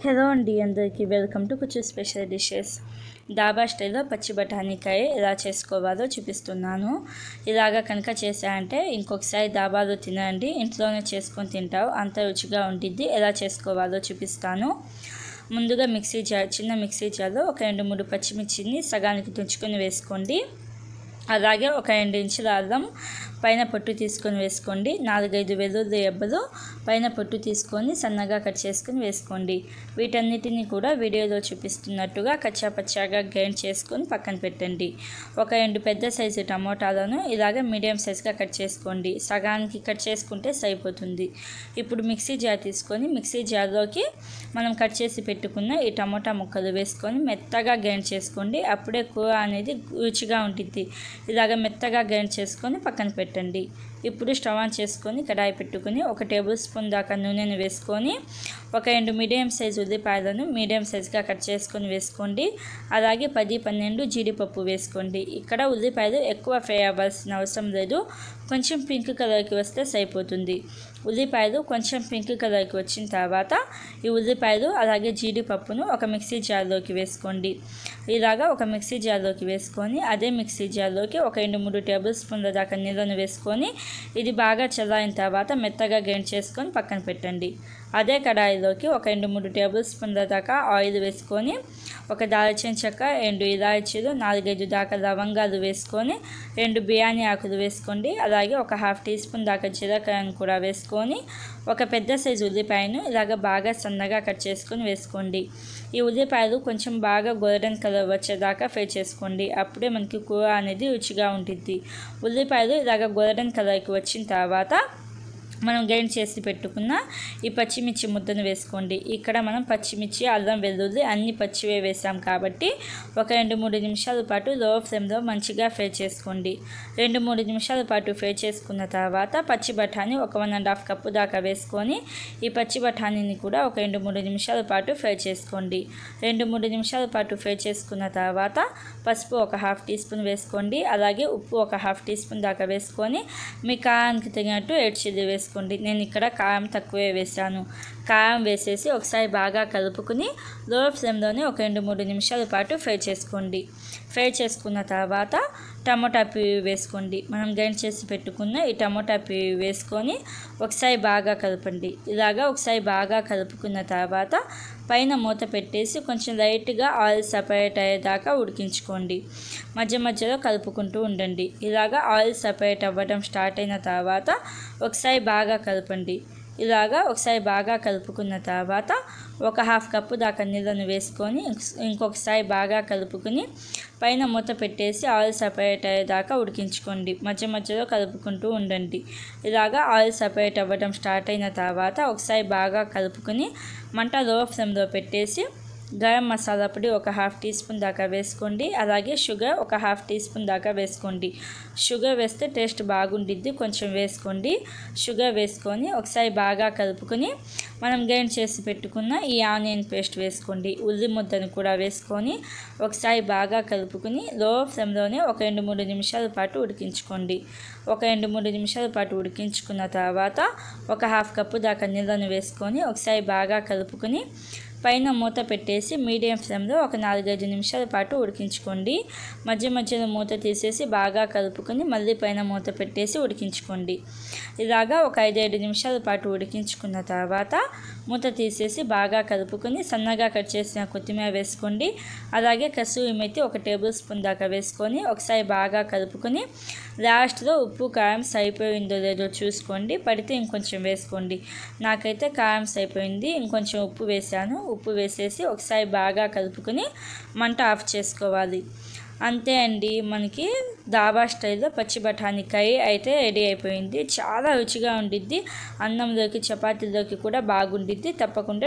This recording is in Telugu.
హలో అండి, అందరికీ వెల్కమ్ టు కుచ్చు స్పెషల్ డిషెస్. డాబా స్టైల్లో పచ్చి బఠానీకాయ ఎలా చేసుకోవాలో చూపిస్తున్నాను. ఇలాగా కనుక చేశారంటే ఇంకొకసారి డాబాలో తినండి, ఇంట్లోనే చేసుకొని తింటావు, అంత రుచిగా ఉంటుంది. ఎలా చేసుకోవాలో చూపిస్తాను. ముందుగా చిన్న మిక్సీ జార్లో ఒక 2-3 పచ్చిమిర్చిని సగానికి తుంచుకొని వేసుకోండి. అలాగే ఒక 2 ఇంచుల అల్లం పైన పొట్టు తీసుకొని వేసుకోండి. 4-5 వెల్లుల్లి రెబ్బలు పైన పొట్టు తీసుకొని సన్నగా కట్ చేసుకొని వేసుకోండి. వీటన్నిటిని కూడా వీడియోలో చూపిస్తున్నట్టుగా కచ్చాపచ్చాగా గ్రైండ్ చేసుకొని పక్కన పెట్టండి. ఒక 2 పెద్ద సైజు టమోటాలను ఇలాగ మీడియం సైజుగా కట్ చేసుకోండి. సగానికి కట్ చేసుకుంటే సరిపోతుంది. ఇప్పుడు మిక్సీ జార్ తీసుకొని మిక్సీ జార్లోకి మనం కట్ చేసి పెట్టుకున్న ఈ టమోటా ముక్కలు వేసుకొని మెత్తగా గ్రైండ్ చేసుకోండి. అప్పుడే కూర అనేది రుచిగా ఉంటుంది. ఇలాగ మెత్తగా గ్రైండ్ చేసుకొని పక్కన పెట్టండి. ఇప్పుడు స్టవ్ ఆన్ చేసుకొని కడాయి పెట్టుకుని 1 టేబుల్ స్పూన్ దాకా నూనెను వేసుకొని ఒక 2 మీడియం సైజు ఉల్లిపాయలను మీడియం సైజుగా కట్ చేసుకొని వేసుకోండి. అలాగే 10-12 జీడిపప్పు వేసుకోండి. ఇక్కడ ఉల్లిపాయలు ఎక్కువ ఫ్రై అవ్వాల్సిన అవసరం లేదు, కొంచెం పింక్ కలర్కి వస్తే సరిపోతుంది. ఉల్లిపాయలు కొంచెం పింక్ కలర్కి వచ్చిన తర్వాత ఈ ఉల్లిపాయలు అలాగే జీడిపప్పును ఒక మిక్సీ జార్లోకి వేసుకోండి. ఇలాగా ఒక మిక్సీ జార్లోకి వేసుకొని అదే మిక్సీ జార్లోకి ఒక 2-3 టేబుల్ స్పూన్ల దాకా నీళ్ళను వేసుకొని ఇది బాగా చల్లారిన తర్వాత మెత్తగా గ్రైండ్ చేసుకొని పక్కన పెట్టండి. అదే కడాయిలోకి ఒక 2-3 టేబుల్ స్పూన్ల దాకా ఆయిల్ వేసుకొని ఒక దాల్చిన చెక్క, 2 ఇలాచీలు, 4-5 దాకా లవంగాలు వేసుకొని 2 బిర్యానీ ఆకులు వేసుకోండి. అలాగే ఒక 1/2 టీ స్పూన్ దాకా జీలకర్రను కూడా వేసుకొని ఒక పెద్ద సైజు ఉల్లిపాయను ఇలాగ బాగా సన్నగా కట్ చేసుకొని వేసుకోండి. ఈ ఉల్లిపాయలు కొంచెం బాగా గోల్డెన్ కలర్ వచ్చేదాకా ఫ్రై చేసుకోండి. అప్పుడే మనకి కూర అనేది రుచిగా ఉంటుంది. ఉల్లిపాయలు ఇలాగ గోల్డెన్ కలర్కి వచ్చిన తర్వాత మనం గ్రైండ్ చేసి పెట్టుకున్న ఈ పచ్చిమిర్చి ముద్దను వేసుకోండి. ఇక్కడ మనం పచ్చిమిర్చి, అల్లం, వెల్లుల్లి అన్ని పచ్చివే వేసాం కాబట్టి ఒక 2-3 నిమిషాల పాటు లో ఫ్లేమ్లో మంచిగా ఫ్రై చేసుకోండి. 2-3 నిమిషాల పాటు ఫ్రై చేసుకున్న తర్వాత పచ్చి బఠానీ ఒక 1.5 కప్పు దాకా వేసుకొని ఈ పచ్చి బఠానీని కూడా ఒక 2-3 నిమిషాల పాటు ఫ్రై చేసుకోండి. 2-3 నిమిషాల పాటు ఫ్రై చేసుకున్న తర్వాత పసుపు ఒక 1/2 టీ స్పూన్ వేసుకోండి. అలాగే ఉప్పు ఒక 1/2 టీ స్పూన్ దాకా వేసుకొని మీ కారానికి తగినట్టు రెడ్ చిల్లీ వేసుకోండి. నేను ఇక్కడ కారం తక్కువే వేసాను. కారం వేసేసి ఒకసారి బాగా కలుపుకుని లో ఫ్లేమ్లోనే ఒక 2-3 నిమిషాల పాటు ఫ్రై చేసుకోండి. ఫ్రై చేసుకున్న తర్వాత టమోటా ప్యూరీ వేసుకోండి. మనం గ్రైండ్ చేసి పెట్టుకున్న ఈ టమోటా ప్యూరీ వేసుకొని ఒకసారి బాగా కలపండి. ఇలాగా ఒకసారి బాగా కలుపుకున్న తర్వాత పైన మూత పెట్టేసి కొంచెం లైట్గా ఆయిల్ సపరేట్ అయ్యేదాకా ఉడికించుకోండి. మధ్య మధ్యలో కలుపుకుంటూ ఉండండి. ఇలాగా ఆయిల్ సపరేట్ అవ్వడం స్టార్ట్ అయిన తర్వాత ఒకసారి బాగా కలపండి. ఇలాగా ఒకసారి బాగా కలుపుకున్న తర్వాత ఒక 1/2 కప్పు దాకా నీళ్ళను వేసుకొని ఇంకొకసారి బాగా కలుపుకుని పైన మూత పెట్టేసి ఆయిల్ సపరేట్ అయ్యేదాకా ఉడికించుకోండి. మధ్య మధ్యలో కలుపుకుంటూ ఉండండి. ఇలాగా ఆయిల్ సపరేట్ అవ్వడం స్టార్ట్ అయిన తర్వాత ఒకసారి బాగా కలుపుకుని మంట లో ఫ్లేమ్లో పెట్టేసి గరం మసాలా పొడి ఒక 1/2 టీ స్పూన్ దాకా వేసుకోండి. అలాగే షుగర్ ఒక 1/2 టీ స్పూన్ దాకా వేసుకోండి. షుగర్ వేస్తే టేస్ట్ బాగుండిద్ది, కొంచెం వేసుకోండి. షుగర్ వేసుకొని ఒకసారి బాగా కలుపుకొని మనం గ్రైండ్ చేసి పెట్టుకున్న ఈ ఆనియన్ పేస్ట్ వేసుకోండి. ఉల్లి ముద్దను కూడా వేసుకొని ఒకసారి బాగా కలుపుకొని లో ఫ్లేమ్లోనే ఒక 2-3 నిమిషాల పాటు ఉడికించుకోండి. ఒక 2-3 నిమిషాల పాటు ఉడికించుకున్న తర్వాత ఒక 1/2 కప్పు దాకా నీళ్ళను వేసుకొని ఒకసారి బాగా కలుపుకొని పైన మూత పెట్టేసి మీడియం ఫ్లేమ్లో ఒక 4-5 నిమిషాల పాటు ఉడికించుకోండి. మధ్య మధ్యలో మూత తీసేసి బాగా కలుపుకొని మళ్ళీ పైన మూత పెట్టేసి ఉడికించుకోండి. ఇలాగా ఒక 5-7 నిమిషాల పాటు ఉడికించుకున్న తర్వాత మూత తీసేసి బాగా కలుపుకొని సన్నగా కట్ చేసిన కొత్తిమీర వేసుకోండి. అలాగే కసూరి మెతి ఒక టేబుల్ స్పూన్ దాకా వేసుకొని ఒకసారి బాగా కలుపుకొని లాస్ట్లో ఉప్పు కారం సరిపోయిందో లేదో చూసుకోండి. పడితే ఇంకొంచెం వేసుకోండి. నాకైతే కారం సరిపోయింది, ఇంకొంచెం ఉప్పు వేసాను. ఉప్పు వేసేసి ఒకసారి బాగా కలుపుకొని మంట ఆఫ్ చేసుకోవాలి. అంతే అండి, మనకి డాబా స్టైల్లో పచ్చి బఠానీకాయ అయితే రెడీ అయిపోయింది. చాలా రుచిగా ఉండిద్ది. అన్నంలోకి, చపాతీలోకి కూడా బాగుండిద్ది. తప్పకుండా